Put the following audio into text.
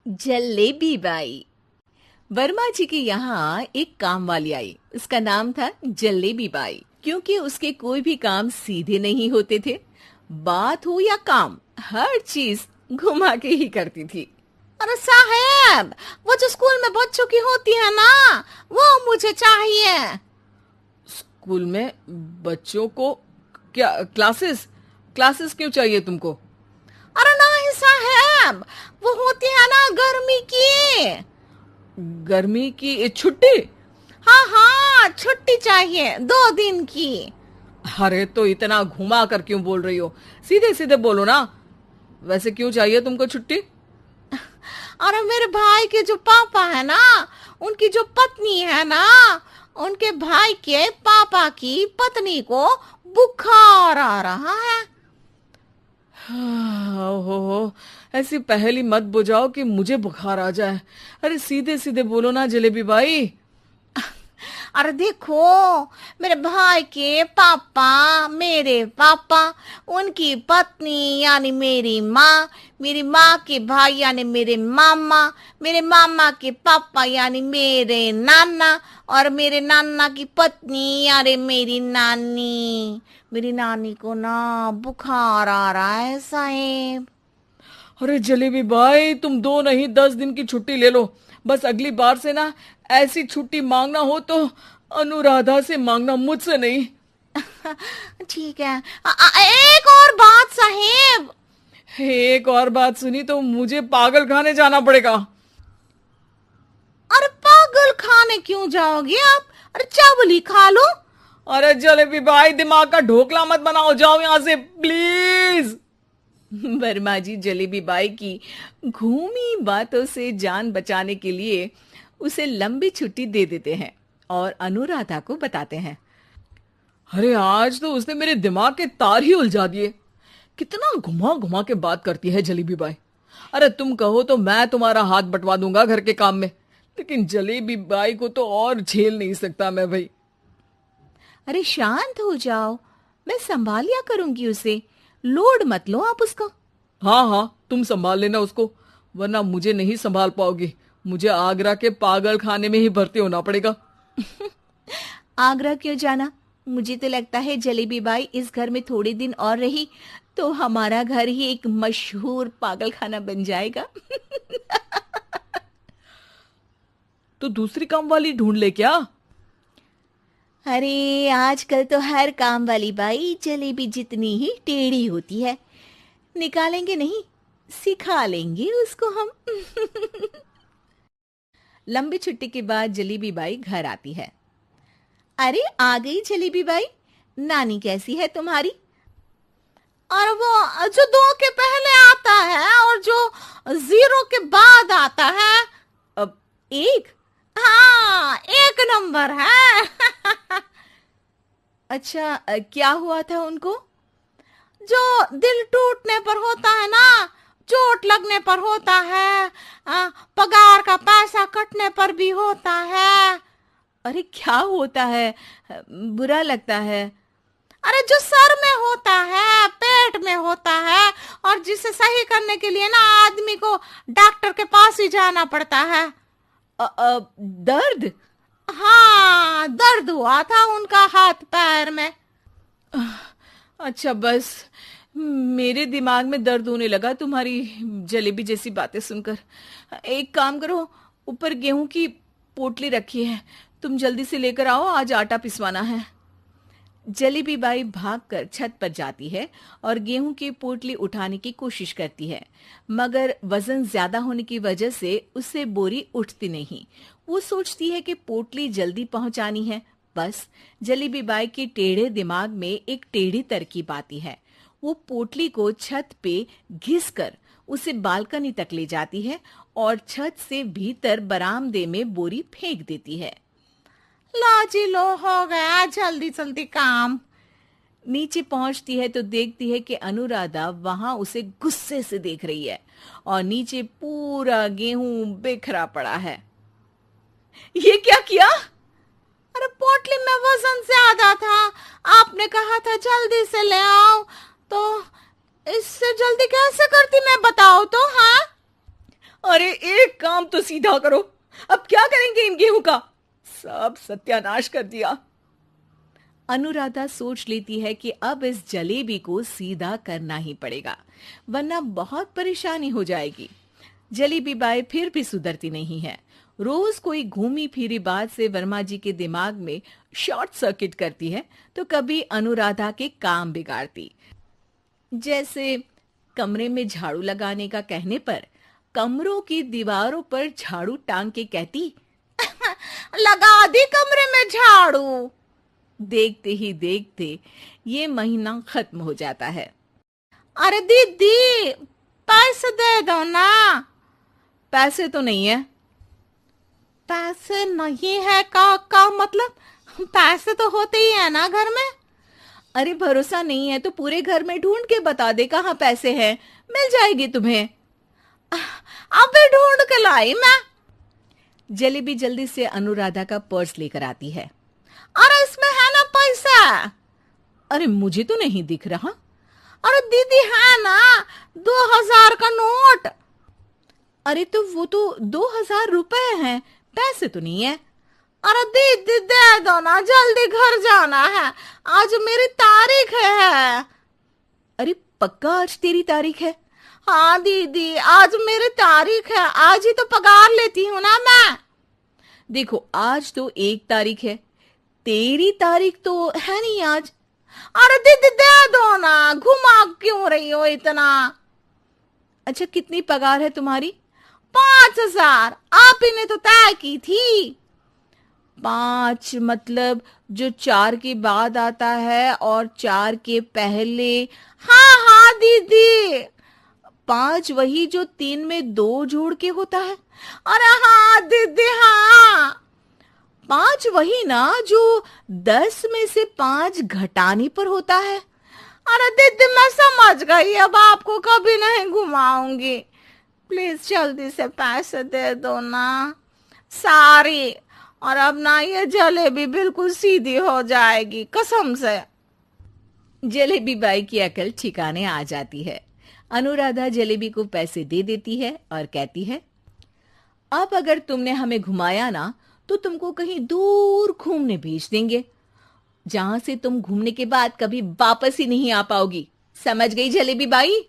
Jalebi by. Verma जी के यहाँ एक काम वाली आई। उसका नाम था जलेबी बाई, क्योंकि उसके कोई भी काम सीधे नहीं होते थे। बात हो या काम, हर चीज घुमा के ही करती थी। अरे साहब, वो जो स्कूल में बच्चों की होती है ना, वो मुझे चाहिए। स्कूल में बच्चों को क्या? क्लासेस क्लासेस क्यों चाहिए तुमको? अरे नहीं साहब, वो होती है ना गर्मी की। गर्मी की छुट्टी? हाँ हाँ, छुट्टी चाहिए 2 दिन की। अरे तो इतना घुमा कर क्यों बोल रही हो? सीधे सीधे बोलो ना। वैसे क्यों चाहिए तुमको छुट्टी? अरे मेरे भाई के जो पापा है ना, उनकी जो पत्नी है ना, उनके भाई के पापा की पत्नी को बुखार आ रहा है। ओहो, ऐसी पहेली मत बुझाओ कि मुझे बुखार आ जाए। अरे सीधे सीधे बोलो ना जलेबी बाई। अरे देखो, मेरे भाई के पापा, मेरे पापा, उनकी पत्नी यानी मेरी माँ के भाई यानी मेरे मामा के पापा यानी मेरे नाना, और मेरे नाना की पत्नी यानी मेरी नानी को ना बुखार आ रहा है साहेब। अरे जलेबी भाई, तुम 2 नहीं 10 दिन की छुट्टी ले लो। बस अगली बार से ना ऐसी छुट्टी मांगना हो तो अनुराधा से मांगना, मुझसे नहीं। ठीक है। एक और बात साहेब। एक और बात सुनी तो मुझे पागल खाने जाना पड़ेगा। अरे पागल खाने क्यों जाओगे आप? अरे चावल ही खा लो। अरे जलेबी भाई, दिमाग का ढोकला मत बनाओ, जाओ यहां से प्लीज। वर्मा जी जलेबी बाई की घूमी बातों से जान बचाने के लिए उसे लंबी छुट्टी दे देते हैं और अनुराधा को बताते हैं। अरे आज तो उसने मेरे दिमाग के तार ही उलझा दिए। कितना घुमा घुमा के बात करती है जलेबी बाई। अरे तुम कहो तो मैं तुम्हारा हाथ बंटवा दूंगा घर के काम में, लेकिन जलेबी बाई को तो और झेल नहीं सकता मैं भाई। अरे शांत हो जाओ, मैं संभाल लिया करूंगी उसे। लोड मत लो आप उसको। हाँ हाँ, तुम संभाल लेना उसको, वरना मुझे नहीं संभाल पाओगी। मुझे आगरा के पागल खाने में ही भर्ती होना पड़ेगा। आगरा क्यों जाना? मुझे तो लगता है जलेबी बाई इस घर में थोड़े दिन और रही तो हमारा घर ही एक मशहूर पागल खाना बन जाएगा। तो दूसरी काम वाली ढूंढ ले क्या? अरे आजकल तो हर काम वाली बाई जलेबी जितनी ही टेढ़ी होती है। निकालेंगे नहीं, सिखा लेंगे उसको हम। लंबी छुट्टी के बाद जलेबी बाई घर आती है। अरे आ गई जलेबी बाई, नानी कैसी है तुम्हारी? और वो जो 2 के पहले आता है और जो 0 के बाद आता है। अब एक? हाँ, 1 नंबर है। अच्छा, क्या हुआ था उनको? जो दिल टूटने पर होता है ना, चोट लगने पर होता है, पगार का पैसा कटने पर भी होता है। अरे क्या होता है? बुरा लगता है? अरे जो सर में होता है, पेट में होता है, और जिसे सही करने के लिए ना आदमी को डॉक्टर के पास ही जाना पड़ता है। दर्द? हाँ, दर्द हुआ था उनका हाथ पैर में। अच्छा बस, मेरे दिमाग में दर्द होने लगा तुम्हारी जलेबी जैसी बातें सुनकर। एक काम करो, ऊपर गेहूं की पोटली रखी है, तुम जल्दी से लेकर आओ, आज आटा पिसवाना है। जलेबी बाई भागकर छत पर जाती है और गेहूं की पोटली उठाने की कोशिश करती है, मगर वजन ज्यादा होने की वजह से उससे बोरी उठती नहीं। वो सोचती है कि पोटली जल्दी पहुंचानी है। बस जलेबी बाई के टेढ़े दिमाग में एक टेढ़ी तरकीब आती है। वो पोटली को छत पे घिसकर उसे बालकनी तक ले जाती है और छत से भीतर बरामदे में बोरी फेंक देती है। लो जी लो, हो गया जल्दी जल्दी काम। नीचे पहुंचती है तो देखती है कि अनुराधा वहां उसे गुस्से से देख रही है और नीचे पूरा गेहूं बिखरा पड़ा है। ये क्या किया? अरे पोटली में वजन ज्यादा था, आपने कहा था जल्दी से ले आओ, तो इससे जल्दी कैसे करती मैं बताओ तो। हाँ, अरे एक काम तो सीधा करो, अब क्या करेंगे इन गेहूं का? सब सत्यानाश कर दिया। अनुराधा सोच लेती है कि अब इस जलेबी को सीधा करना ही पड़ेगा, वरना बहुत परेशानी हो जाएगी। जलेबी बाई फिर भी सुधरती नहीं है। रोज कोई घूमी फिरी बात से वर्मा जी के दिमाग में शॉर्ट सर्किट करती है, तो कभी अनुराधा के काम बिगाड़ती। जैसे कमरे में झाड़ू लगाने का कहने पर कमरों की दीवारों पर झाड़ू टांग के कहती, लगा दी कमरे में झाड़ू। देखते ही देखते ये महीना खत्म हो जाता है। अरे दीदी, पैसे दे दो ना। पैसे तो नहीं है। पैसे नहीं है का मतलब? पैसे तो होते ही है ना घर में। अरे भरोसा नहीं है तो पूरे घर में ढूंढ के बता दे कहाँ पैसे हैं, मिल जाएगी तुम्हें। अबे ढूंढ के लाई मैं। जलेबी जल्दी से अनुराधा का पर्स लेकर आती है। अरे इसमें है ना पैसा? अरे मुझे तो नहीं दिख रहा। अरे दीदी है ना, 2000 का नोट। अरे तो वो तो 2000 रुपए हैं, पैसे तो नहीं है। अरे दीदी दे दो ना, जल्दी घर जाना है, आज मेरी तारीख है। अरे पक्का आज तेरी तारीख है? हाँ दीदी, आज मेरी तारीख है, आज ही तो पगार लेती हूँ ना मैं। देखो आज तो 1 तारीख है, तेरी तारीख तो है नहीं आज। अरे दीदी दे दो ना, घुमा क्यों रही हो इतना? अच्छा कितनी पगार है तुम्हारी? 5000, आप ही ने तो तय की थी। 5 मतलब जो 4 के बाद आता है और 4 के पहले। हाँ हाँ दीदी। 5 वही जो 3 में 2 जोड़ के होता है। अरे हाँ दीदी हाँ। 5 वही ना जो 10 में से 5 घटाने पर होता है। अरे दीदी मैं समझ गई, अब आपको कभी नहीं घुमाऊंगी। प्लीज जल्दी से पैसे दे दो ना, सारी। और अब ना ये जलेबी बिल्कुल सीधी हो जाएगी कसम से। जलेबी बाई की अकल ठिकाने आ जाती है। अनुराधा जलेबी को पैसे दे देती है और कहती है, अब अगर तुमने हमें घुमाया ना तो तुमको कहीं दूर घूमने भेज देंगे, जहां से तुम घूमने के बाद कभी वापस ही नहीं आ पाओगी। समझ गई जलेबी बाई?